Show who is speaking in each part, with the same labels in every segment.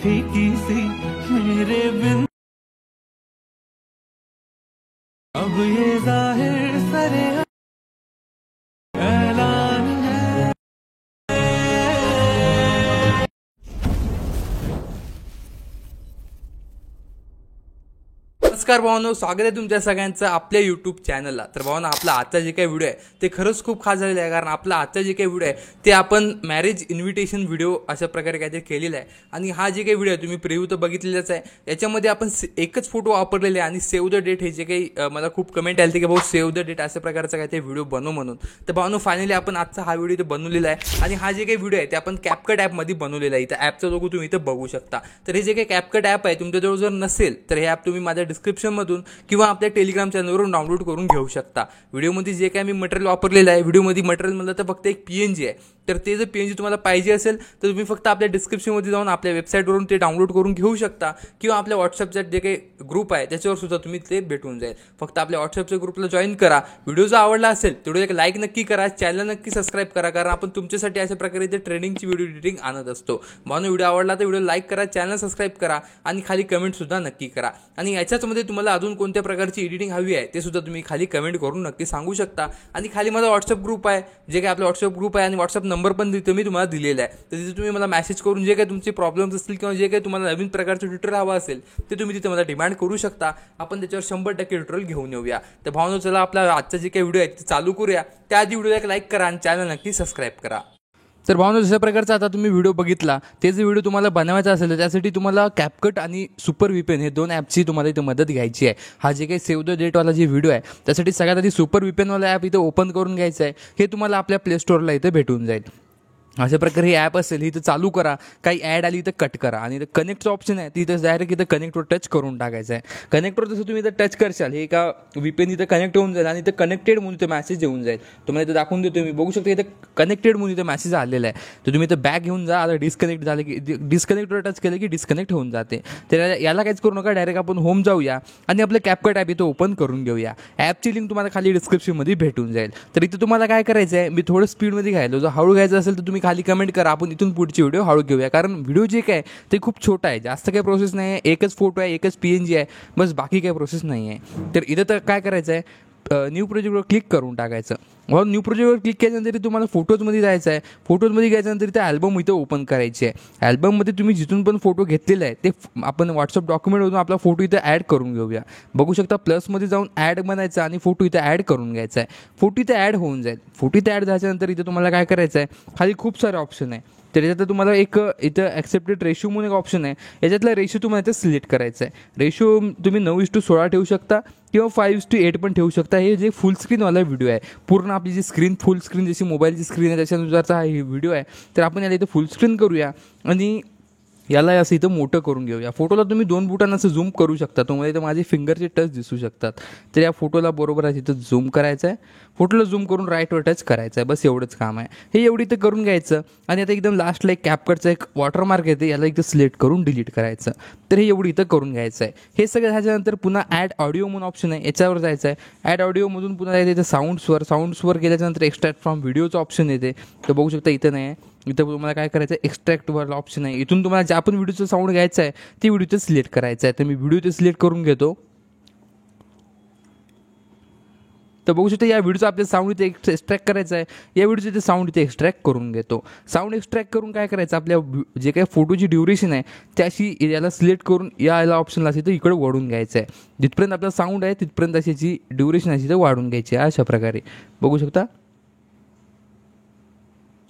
Speaker 1: फीकी सी मेरे बिन अब ये जाहिर सरे ऐलान है।
Speaker 2: नमस्कार भावांनो, स्वागत आहे तुमच्या सगळ्यांचं आपल्या यूट्यूब चॅनलला। तर भावांनो, आपला आजचा जे काही व्हिडिओ आहे ते खरंच खूप खास झालेला आहे, कारण आपला आजचा जे काही व्हिडिओ आहे ते आपण मॅरेज इन्व्हिटेशन व्हिडिओ अशा प्रकारे काहीतरी केलेला आहे। आणि हा जे काही व्हिडिओ आहे तुम्ही प्रिव्ह्यू तर बघितलेलाच आहे, याच्यामध्ये आपण एकच फोटो वापरलेले आणि सेव्ह द डेट हे जे काही मला खूप कमेंट आली की भाऊ सेव्ह द डेट अशा प्रकारचा काहीतरी व्हिडिओ बनव म्हणून। तर भावांनो, फायनली आपण आजचा हा व्हिडिओ इथे बनवलेला आहे आणि हा जे काही व्हिडिओ आहे ते आपण कॅपकट ॲपमध्ये बनवलेला आहे। इथं ॲपचा लोगो तुम्ही इथं बघू शकता। तर हे जे काही कॅपकट ॲप आहे तुमच्याजवळ जर नसेल तर हे ॲप तुम्ही माझ्या डिस्क्रिप्शनमधून किंवा आपल्या टेलिग्राम चॅनलवरून डाउनलोड करून घेऊ शकता। व्हिडिओमध्ये जे काही मी मटेरियल वापरलेलं आहे, व्हिडिओमध्ये मटेरियल म्हणलं तर फक्त एक PNG आहे। तर ते जर PNG तुम्हाला पाहिजे असेल तर तुम्ही फक्त आपल्या डिस्क्रिप्शनमध्ये जाऊन आपल्या वेबसाईटवरून ते डाउनलोड करून घेऊ शकता किंवा आपल्या व्हॉट्सअपचा जे काही ग्रुप आहे त्याच्यावर सुद्धा तुम्ही ते भेटून जाईल। फक्त आपल्या व्हॉट्सअपच्या ग्रुपला जॉईन करा। व्हिडिओ जर आवडला असेल तेवढं एक लाईक नक्की करा, चॅनल नक्की सबस्क्राईब करा, कारण आपण तुमच्यासाठी अशा प्रकारे ते ट्रेनिंगची व्हिडिओ एडिटिंग आणत असतो। म्हणून व्हिडिओ आवडला तर व्हिडिओ लाईक करा, चॅनल सबस्क्राईब करा आणि खाली कमेंट सुद्धा नक्की करा। आणि याच्यामध्ये तुम्हाला अजून कोणत्या प्रकारची एडिटिंग हवी आहे ते सुद्धा तुम्ही खाली कमेंट करून नक्की सांगू शकता। आणि खाली माझा व्हॉट्सअप ग्रुप आहे, जे काही आपला व्हॉट्सअप ग्रुप आहे आणि व्हॉट्सअप नंबर पण तिथे मी तुम्हाला दिलेला आहे। तर तिथे तुम्ही मला मेसेज करून जे काही तुमचे प्रॉब्लेम्स असतील किंवा जे काही तुम्हाला नवीन प्रकारचं ट्युटोरियल हवं असेल ते तुम्ही तिथे मला डिमांड करू शकता। आपण त्याच्यावर 100% ट्युटोरियल घेऊन येऊया। तर भावनो, चला आपला आजचा जे काही व्हिडिओ आहे ते चालू करूया। त्याआधी व्हिडिओला एक लाईक करा आणि चॅनल नक्की सबस्क्राईब करा। तर भावनो, जशा प्रकारचा आता तुम्ही व्हिडिओ बघितला ते जे व्हिडिओ तुम्हाला बनवायचा असेल तर त्यासाठी तुम्हाला कॅपकट आणि सुपर VPN हे दोन ॲपची तुम्हाला इथं मदत घ्यायची आहे। हा जे काही सेव्ह द डेटवाला जे व्हिडिओ आहे त्यासाठी सगळ्यात आधी सुपर VPNवाला ॲप इथं ओपन करून घ्यायचं आहे। हे तुम्हाला आपल्या प्ले स्टोअरला इथं भेटून जाईल। अशा प्रकारे ही ॲप असेल, इथं चालू करा, काही ॲड आली तर कट करा आणि इथं कनेक्टचं ऑप्शन आहे तिथं डायरेक्ट इथं कनेक्टवर टच करून टाकायचं आहे। कनेक्टवर जसं तुम्ही इथं टच करशाल हे एका VPN इथं कनेक्ट होऊन जाईल आणि इथं कनेक्टेड म्हणून इथं मॅसेज येऊन जाईल। तुम्हाला इथं दाखवून देतो, मी बघू शकता इथं कनेक्टेड म्हणून इथं मॅसेज आलेला आहे। तर तुम्ही इथं बॅक घेऊन जा। आता डिस्कनेक्ट झालं की डिस्कनेक्टवर टच केलं की डिस्कनेक्ट होऊन जाते। तर याला काहीच करू नका, डायरेक्ट आपण होम जाऊया आणि आपलं कॅपकट ॲप इथं ओपन करून घेऊया। ॲपची लिंक तुम्हाला खाली डिस्क्रिप्शनमध्ये भेटून जाईल। तर इथं तुम्हाला काय करायचं आहे, मी थोडं स्पीडमध्ये घ्यायलो, जर हळू घ्यायचं असेल तर तुम्ही खाली कमेंट करा, आपण इथून पुढची व्हिडिओ हळू घेऊया, कारण व्हिडिओ जे काय ते खूप छोटा आहे, जास्त काही प्रोसेस नाही आहे, एकच फोटो आहे, एकच PNG आहे, बस बाकी काही प्रोसेस नाही आहे। तर इथं तर काय करायचं आहे, न्यू प्रोजेक्टवर क्लिक करून टाकायचं। म्हणून न्यू प्रोजेक्टवर क्लिक केल्यानंतर तुम्हाला फोटोजमध्ये जायचं आहे। फोटोजमध्ये गेल्यानंतर इथं अल्बम इथं ओपन करायची आहे। अल्बममध्ये तुम्ही जिथून पण फोटो घेतलेला आहे ते आपण व्हॉट्सअप डॉक्युमेंटमधून आपला फोटो इथं ॲड करून घेऊया। बघू शकता प्लसमध्ये जाऊन ॲड बनायचं आणि फोटो इथं ॲड करून घ्यायचा आहे। फोटो इथं ॲड होऊन जाईल। फोटो इथं ॲड झाल्यानंतर इथं तुम्हाला काय करायचं आहे, खाली खूप सारे ऑप्शन आहे। तर याच्यात तुम्हाला एक इथं ॲक्सेप्टेड रेशो म्हणून एक ऑप्शन आहे, याच्यातला रेशो तुम्हाला इथं सिलेक्ट करायचा आहे। रेशो तुम्ही 9:16 ठेवू शकता किंवा 5:8 पण ठेवू शकता। हे जे फुल स्क्रीनवाला व्हिडिओ आहे, पूर्ण आपली जी स्क्रीन फुल स्क्रीन जशी मोबाईलची स्क्रीन आहे त्याच्यानुसारचा हा व्हिडिओ आहे। तर आपण याला इथं फुल स्क्रीन करूया आणि याला असं इथं मोठं करून घेऊया। फोटोला तुम्ही 2 बोटांना असं झूम करू शकता, तुम्हाला इथं माझे फिंगरचे टच दिसू शकतात। तर या फोटोला बरोबर आहे तिथं झूम करायचं आहे, फोटोला झूम करून राईटवर टच करायचं आहे, बस एवढंच काम आहे। हे एवढं इथं करून घ्यायचं आणि आता एकदम लास्टला एक कॅपकटचा एक वॉटरमार्क येते, याला इथं सिलेक्ट करून डिलीट करायचं। तर हे एवढं इथं करून घ्यायचं आहे। हे सगळं झाल्यानंतर पुन्हा ॲड ऑडिओ म्हणून ऑप्शन आहे, याच्यावर जायचं आहे। ॲड ऑडिओमधून पुन्हा इथं साऊंड्सवर गेल्यानंतर एक्स्ट्रॅक्ट फ्रॉम व्हिडिओचं ऑप्शन येते। तर बघू शकता इथं नाही आहे, इथं तुम्हाला काय करायचं आहे, एक्स्ट्रॅक्टवर ऑप्शन आहे। इथून तुम्हाला जे आपण व्हिडिओचं साऊंड घ्यायचं आहे ते व्हिडिओचं सिलेक्ट करायचं आहे। तर मी व्हिडिओ ते सिलेक्ट करून घेतो। तर बघू शकता या व्हिडिओचं आपल्याला साऊंड इथे एक्स्ट्रॅक्ट करायचं आहे। या व्हिडिओचं इथे साऊंड इथे एक्स्ट्रॅक्ट करून घेतो। साऊंड एक्स्ट्रॅक्ट करून काय करायचं, आपल्या जे काही फोटोची ड्युरेशन आहे त्याशी याला सिलेक्ट करून याला ऑप्शनला असेल तर इकडे वाढून घ्यायचं आहे। जिथपर्यंत आपला साऊंड आहे तिथपर्यंत अशी जी ड्युरेशन आहे तिथे वाढून घ्यायची आहे। अशा प्रकारे बघू शकता,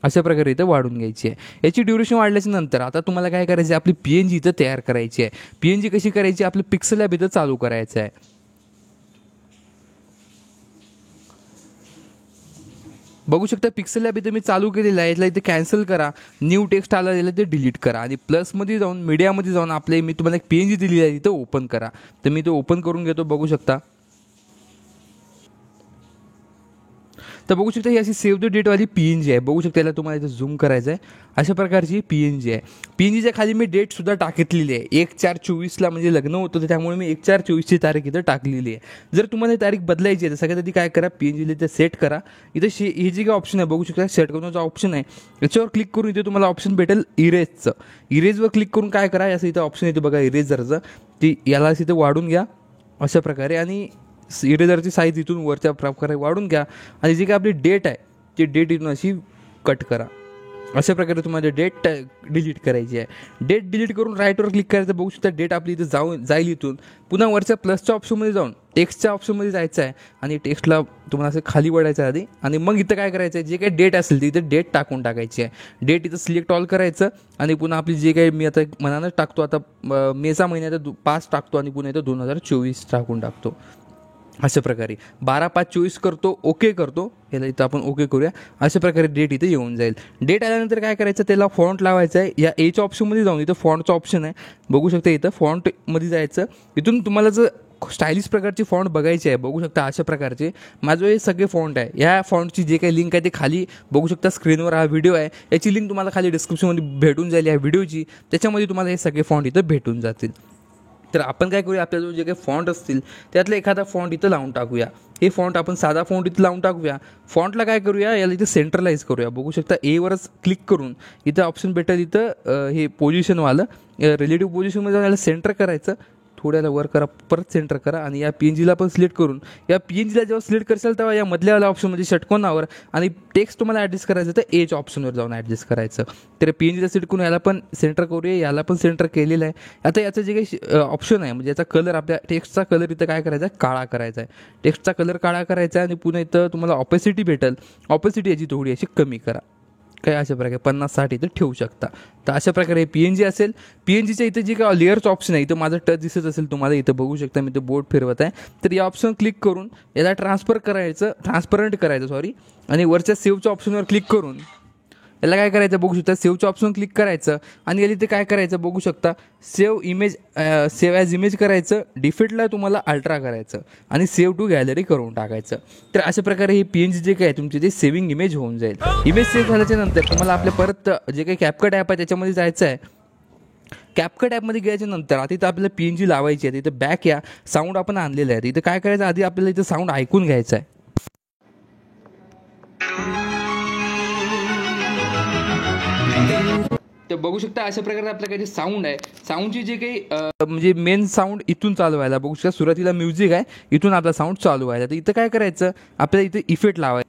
Speaker 2: अशा प्रकारे इथं वाढून घ्यायची आहे। याची ड्युरेशन वाढल्याच्या नंतर आता तुम्हाला काय करायचं आहे, आपली PNG इथं तयार करायची आहे। PNG कशी करायची, आपलं पिक्सल ॲप इथं चालू करायचं आहे। बघू शकता पिक्सल ॲप इथं मी चालू केलेलं आहे, याला इथे कॅन्सल करा, न्यू टेक्स्ट आला याला ते डिलीट करा आणि प्लसमध्ये जाऊन मीडियामध्ये जाऊन आपले मी तुम्हाला एक PNG दिलेली आहे तिथं ओपन करा। तर मी ते ओपन करून घेतो, बघू शकता। तर बघू शकता ही अशी सेव्ह द डेटवाली PNG आहे. बघू शकता याला तुम्हाला इथं झूम करायचं आहे. अशा प्रकारची PNG आहे. PNGच्या खाली मी डेटसुद्धा टाकलेली आहे. 1/4/24ला म्हणजे लग्न होतं, तर त्यामुळे मी 1/4/24ची तारीख इथं टाकलेली आहे. जर तुम्हाला ही तारीख बदलायची आहे तर सगळ्यात आधी काय करा, PNGला इथं सेट करा. इथं ही जी काय ऑप्शन आहे बघू शकता, सेट करण्याचा ऑप्शन आहे, याच्यावर क्लिक करून इथे तुम्हाला ऑप्शन भेटेल इरेजचं. इरेजवर क्लिक करून काय करा, असं इथं ऑप्शन येते बघा इरेजरचं, ती याला इथं वाढून घ्या अशा प्रकारे आणि इरेजरची साईज इथून वरच्या प्रकारे वाढून घ्या आणि जी काय आपली डेट आहे ती डेट इथून अशी कट करा. अशा प्रकारे तुम्हाला डेट डिलीट करायची आहे. डेट डिलीट करून राईटवर क्लिक करायचं. बघू शकता डेट आपली इथं जाईल. इथून पुन्हा वरच्या प्लसच्या ऑप्शनमध्ये जाऊन टेक्स्टच्या ऑप्शनमध्ये जायचं आहे आणि टेक्स्टला तुम्हाला असं खाली वळायचं आधी आणि मग इथं काय करायचं आहे, जे काही डेट असेल ती इथं डेट टाकून टाकायची आहे. डेट इथं सिलेक्ट ऑल करायचं आणि पुन्हा आपली जे काही मी आता मनानं टाकतो, आता मेचा महिन्याचा 5 टाकतो आणि पुन्हा इथं 2024 टाकून टाकतो. अशा प्रकारे 12/5/24 करतो, ओके करतो. याला इथं आपण ओके करूया. अशा प्रकारे डेट इथे येऊन जाईल. डेट आल्यानंतर काय करायचं, त्याला फॉन्ट लावायचा आहे. या एच्या ऑप्शनमध्ये जाऊन इथं फॉन्टचं ऑप्शन आहे बघू शकता, इथं फॉन्टमध्ये जायचं. इथून तुम्हाला जर स्टायलिश प्रकारची फॉन्ट बघायची आहे बघू शकता अशा प्रकारचे माझं हे सगळे फॉन्ट आहे. या फॉन्टची जे काही लिंक आहे ते खाली बघू शकता स्क्रीनवर हा व्हिडिओ आहे, याची लिंक तुम्हाला खाली डिस्क्रिप्शनमध्ये भेटून जाईल या व्हिडिओची. त्याच्यामध्ये तुम्हाला हे सगळे फॉन्ट इथं भेटून जातील. तर आपण काय करूया, आपल्याजवळ जे काही फॉन्ट असतील त्यातला एखादा फॉन्ट इथं लावून टाकूया. हे फॉन्ट आपण साधा फॉन्ट इथं लावून टाकूया. फॉन्टला काय करूया, याला इथं सेंट्रलाइज करूया. बघू शकता एवरच क्लिक करून इथं ऑप्शन भेटेल, इथं हे पोझिशनवालं रिलेटिव्ह पोझिशनमध्ये जाऊन याला सेंटर करायचं. थोड्याला वर करा, परत सेंटर करा आणि या PNGला पण सिलेक्ट करून या PNGला जेव्हा सिलेक्ट करशाल तेव्हा या मधल्यावाल्या ऑप्शनमध्ये षटकोनावर आणि टेक्स्ट तुम्हाला ॲडजस्ट करायचं तर एच्या ऑप्शनवर जाऊन ॲडजस्ट करायचं. तर PNGला सिलेक्ट करून याला पण सेंटर करूया, याला पण सेंटर केलेलं आहे. आता याचं जे काही ऑप्शन आहे म्हणजे याचा कलर, आपल्या टेक्स्टचा कलर इथं काय करायचा आहे, काळा करायचा आहे. टेक्स्टचा कलर काळा करायचा आहे आणि पुन्हा इथं तुम्हाला ऑपेसिटी भेटेल. ऑपेसिटी याची थोडी अशी कमी करा, काय अशा प्रकारे 50-60 इथं ठेवू शकता. तर अशा प्रकारे PNG असेल. PNGच्या इथं जे काय लेअरचं ऑप्शन आहे, इथं माझं टच दिसत असेल तुम्हाला, इथं बघू शकता मी इथं बोर्ड फिरवत आहे. तर या ऑप्शन क्लिक करून याला ट्रान्सपरंट करायचं आणि वरच्या सेव्हच्या ऑप्शनवर क्लिक करून याला काय करायचं बघू शकता, सेव्हचं ऑप्शन क्लिक करायचं आणि याला इथे काय करायचं बघू शकता, सेव्ह ॲज इमेज करायचं. डिफॉल्टला तुम्हाला अल्ट्रा करायचं आणि सेव्ह टू गॅलरी करून टाकायचं. तर अशा प्रकारे ही PNG जे काय तुमचे ते सेव्हिंग इमेज होऊन जाईल. इमेज सेव्ह झाल्याच्या नंतर तुम्हाला आपल्या परत जे काही कॅपकट ॲप आहे त्याच्यामध्ये जायचं आहे. कॅपकट ॲपमध्ये गेल्याच्या नंतर आता इथं आपल्याला PNG लावायची आहे. तिथं बॅक या साऊंड आपण आणलेलं आहे. इथं काय करायचं, आधी आपल्याला इथं साऊंड ऐकून घ्यायचं आहे. तर बघू शकता अशा प्रकारे आपल्या काही साऊंड आहे. साऊंडची जे काही म्हणजे मेन साऊंड इथून चालू व्हायला बघू शकता. सुरुवातीला म्युझिक आहे, इथून आपला साऊंड चालू व्हायला. तर इथं काय करायचं, आपल्याला इथं इफेक्ट लावायचं.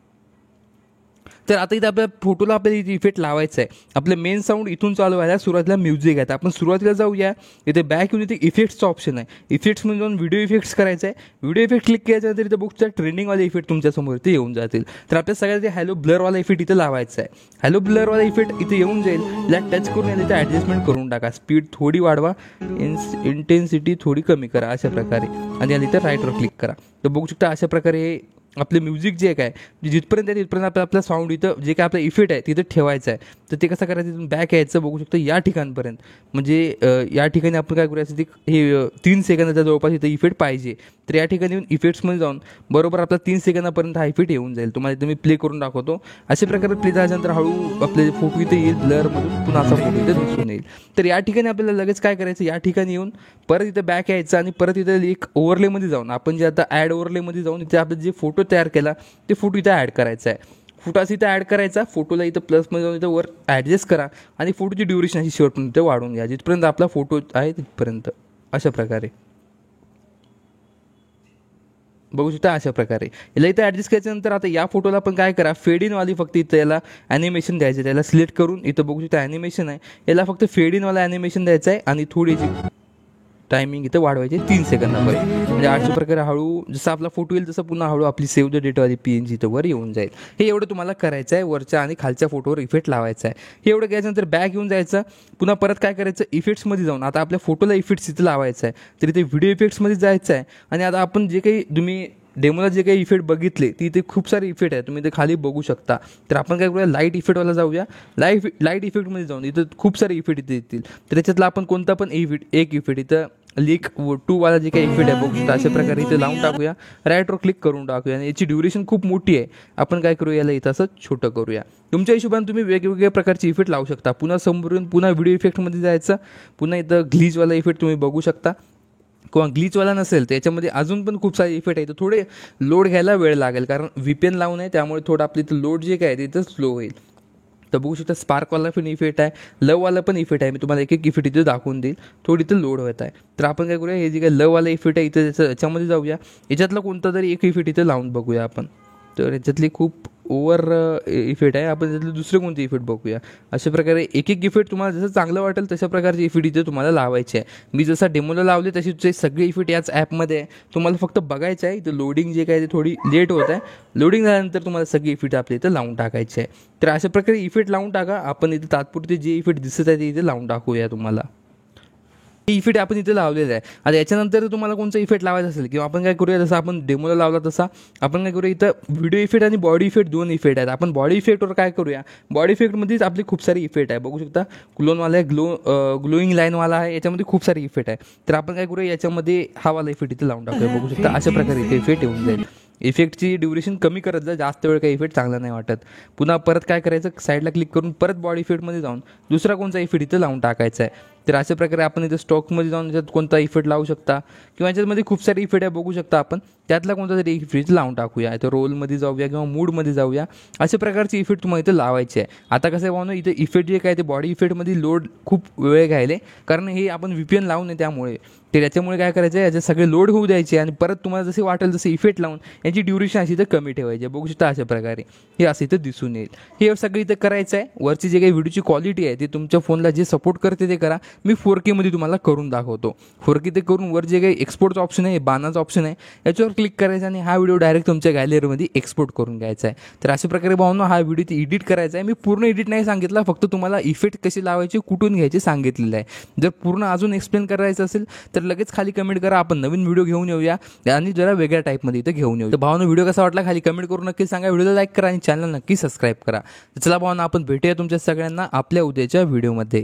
Speaker 2: तर आता इथं आपल्या फोटोला आपल्याला इथे इफेक्ट लावायचा आहे. आपलं मेन साऊंड इथून चालू व्हायला सुरुवातीला म्युझिक आहे. तर आपण सुरुवातीला जाऊया. इथे बॅक येऊन इथे इफेक्ट्सचा ऑप्शन आहे. इफेक्ट्समध्ये जाऊन व्हिडिओ इफेक्ट्स करायचं आहे. व्हिडिओ इफेक्ट क्लिक केल्यानंतर इथं बघू शकता ट्रेंडिंगवाले इफेक्ट तुमच्यासमोर इथे येऊन जातील. तर आपल्या सगळ्यात हॅलो ब्लरवाला इफेक्ट इथं लावायचा आहे. हॅलो ब्लरवाला इफेक्ट इथे येऊन जाईल. याला टच करून याला इथे ॲडजस्टमेंट करून टाका. स्पीड थोडी वाढवा, इंटेन्सिटी थोडी कमी करा अशा प्रकारे आणि याला इथं राईटवर क्लिक करा. तर बघू शकता अशा प्रकारे आपले म्युझिक जे काय जिथपर्यंत आहे तिथपर्यंत आपला साऊंड इथं जे काय आपला इफेक्ट आहे तिथं ठेवायचं आहे. तर ते कसं करायचं, तिथून बॅक यायचं बघू शकता या ठिकाणपर्यंत. म्हणजे या ठिकाणी आपण काय करूया, ते हे 3 सेकंदाचा जवळपास इथं इफेक्ट पाहिजे. तर या ठिकाणी येऊन इफेक्ट्समध्ये जाऊन बरोबर आपला 3 सेकंदापर्यंत हा इफेक्ट येऊन जाईल. तुम्हाला इथं मी प्ले करून दाखवतो. अशा प्रकारे प्ले झाल्यानंतर हळू आपले फोटो इथे येईल, ब्लरमधून पुन्हा असा फोटो इथं दिसून येईल. तर या ठिकाणी आपल्याला लगेच काय करायचं, या ठिकाणी येऊन परत इथं बॅक यायचं आणि परत इथं एक ओव्हरलेमध्ये जाऊन आपण जे आता ॲड ओव्हरलेमध्ये जाऊन इथे आपण जे फोटो तयार केला ते फोटो इथं ॲड करायचा आहे. फोटोच इथं ॲड करायचा. फोटोला इथं प्लसमध्ये जाऊन इथं वर ॲडजस्ट करा आणि फोटोची ड्युरेशन अशी शेवटपर्यंत इथं वाढून घ्या, जिथपर्यंत आपला फोटो आहे तिथपर्यंत. अशा प्रकारे बघू शकता. अशा प्रकारे याला इथं ॲडजस्ट केल्यानंतर आता या फोटोला पण काय करा, फेड इनवाली फक्त इथं याला ॲनिमेशन द्यायचं. त्याला सिलेक्ट करून इथं बघू शकता ॲनिमेशन आहे, याला फक्त फेड इनवाला ॲनिमेशन द्यायचं आहे आणि थोडीशी टायमिंग इथं वाढवायचे 3 सेकंदापर्यंत. म्हणजे अशा प्रकारे हळू जसं आपला फोटो येईल तसं पुन्हा हळू आपली सेव्ह द डेटवाली PNG इथं वर येऊन जाईल. हे एवढं तुम्हाला करायचं आहे. वरच्या आणि खालच्या फोटोवर इफेक्ट लावायचा आहे. हे एवढं घ्यायच्यानंतर बॅक येऊन जायचं. पुन्हा परत काय करायचं, इफेक्ट्समध्ये जाऊन आता आपल्या फोटोला इफेक्ट्स इथं लावायचं आहे. तर इथे व्हिडिओ इफेक्ट्समध्ये जायचं आहे आणि आता आपण जे काही तुम्ही डेमोला जे काही इफेक्ट बघितले ती इथे खूप सारे इफेक्ट आहे, तुम्ही इथे खाली बघू शकता. तर आपण काय करूया, लाईट इफेक्टवाला जाऊया. लाईट इफेक्टमध्ये जाऊन इथं खूप सारे इफेक्ट इथे येतील. तर त्याच्यातला आपण कोणता पण एक इफेक्ट इथं लीक 2 वाला जे काही इफेक्ट आहे बघू शकता अशा प्रकारे इथे लावून टाकूया, राईटवर क्लिक करून टाकूया आणि याची ड्युरेशन खूप मोठी आहे. आपण काय करूया, याला इथं असं छोटं करूया. तुमच्या हिशोबाने तुम्ही वेगवेगळ्या प्रकारचे इफेक्ट लावू शकता. पुन्हा समोरून पुन्हा व्हिडिओ इफेक्टमध्ये जायचं, पुन्हा इथं ग्लिचवाला इफेक्ट तुम्ही बघू शकता, किंवा ग्लिचवाला नसेल तर याच्यामध्ये अजून पण खूप सारे इफेक्ट आहे. तर थोडे लोड घ्यायला वेळ लागेल कारण VPN लावून आहे, त्यामुळे थोडं आपलं इथं लोड जे काय आहे तिथं स्लो होईल. तर बघू शकता स्पार्कवाला पण इफेक्ट आहे, लववाला पण इफेक्ट आहे. मी तुम्हाला एक एक इफेक्ट इथे दाखवून देईल. थोडी इथं लोड होत आहे. तर आपण काय करूया, हे जे काही लववाला इफेक्ट आहे इथं याच्यामध्ये जाऊया, याच्यातला कोणता तरी एक इफेक्ट इथं लावून बघूया आपण. तर याच्यातली खूप ओव्हर इफेक्ट आहे, आपण त्यातले दुसरे कोणते इफेक्ट बघूया. अशा प्रकारे एक एक इफेक्ट तुम्हाला जसं चांगलं वाटेल तशा प्रकारचे इफेक्ट इथे तुम्हाला लावायचे आहे. मी जसा डेमोला लावले तसे सगळे इफेक्ट याच ॲपमध्ये आहे. तुम्हाला फक्त बघायचं आहे. इथं लोडिंग जे काय ते थोडी लेट होत आहे. लोडिंग झाल्यानंतर तुम्हाला सगळे इफेक्ट आपल्या इथं लावून टाकायचे आहे. तर अशा प्रकारे इफेक्ट लावून टाका. आपण इथे तात्पुरते जे इफेक्ट दिसत आहे ते इथे लावून टाकूया तुम्हाला. इफेक्ट आपण इथे लावलेला आहे. आता याच्यानंतर तुम्हाला कोणता इफेक्ट लावायचा असेल किंवा आपण काय करूया, जसं आपण डेमोला लावला तसा आपण काय करूया, इथं व्हिडिओ इफेक्ट आणि बॉडी इफेक्ट 2 इफेक्ट आहेत. आपण बॉडी इफेक्टवर काय करूया, बॉडी इफेक्टमध्येच आपली खूप सारी इफेक्ट आहे. बघू शकता क्लोनवाला आहे, ग्लोईंग लाईनवाला आहे, याच्यामध्ये खूप सारी इफेक्ट आहे. तर आपण काय करूया, याच्यामध्ये हा वाला इफेक्ट इथे लावून टाकूया. बघू शकता अशा प्रकारे इथे इफेक्ट येऊन जाईल. इफेक्टची ड्युरेशन कमी करत जा, जास्त वेळ काही इफेक्ट चांगला नाही वाटत. पुन्हा परत काय करायचं, साईडला क्लिक करून परत बॉडी इफेक्टमध्ये जाऊन दुसरा कोणता इफेक्ट इथं लावून टाकायचा आहे. तर अशा प्रकारे आपण इथं स्टॉकमध्ये जाऊन याच्यात कोणता इफेक्ट लावू शकता किंवा याच्यामध्ये खूप सारे इफेक्ट आहे बघू शकता आपण, त्यातला कोणता तरी इफेक्ट लावून टाकूया. इथं रोलमध्ये जाऊया किंवा मूडमध्ये जाऊया. अशा प्रकारचे इफेक्ट तुम्हाला इथं लावायचे आहे. आता कसं आहे भावना, इथं इफेक्ट जे काय ते बॉडी इफेक्टमध्ये लोड खूप वेळ घ्यायले, कारण हे आपण VPN लावून आहे त्यामुळे. तर याच्यामुळे काय करायचं आहे, याचे सगळे लोड होऊ द्यायचे आणि परत तुम्हाला जसे वाटेल तसे इफेक्ट लावून याची ड्युरेशन अशी इथं कमी ठेवायची. बघू शकता अशा प्रकारे हे असं इथं दिसून येईल. हे सगळं इथं करायचं आहे. वरची जे काही व्हिडिओची क्वालिटी आहे ती तुमच्या फोनला जे सपोर्ट करते ते करा. मी 4K मध्ये तुम्हाला करून दाखवतो. 4K ते करून वर जे काही एक्सपोर्टचं ऑप्शन आहे, बाणाचं ऑप्शन आहे, याच्यावर क्लिक करायचं आणि हा व्हिडिओ डायरेक्ट तुमच्या गॅलरीमध्ये एक्सपोर्ट करून घ्यायचा आहे. तर अशा प्रकारे भावना हा व्हिडिओ एडिट करायचा आहे. मी पूर्ण एडिट नाही सांगितला, फक्त तुम्हाला इफेक्ट कसे लावायचे, कुठून घ्यायचे सांगितलेलं आहे. जर पूर्ण अजून एक्सप्लेन करायचं असेल तर लगेच खाली कमेंट करा, आपण नवीन व्हिडिओ घेऊन येऊया आणि जरा वेगळ्या टाईपमध्ये इथं घेऊन येऊ. तर भावना व्हिडिओ कसा वाटला खाली कमेंट करून नक्की सांगा. व्हिडिओला लाईक करा आणि चॅनल नक्की सबस्क्राईब करा. चला भावना आपण भेटूया तुमच्या सगळ्यांना आपल्या उद्याच्या व्हिडिओमध्ये.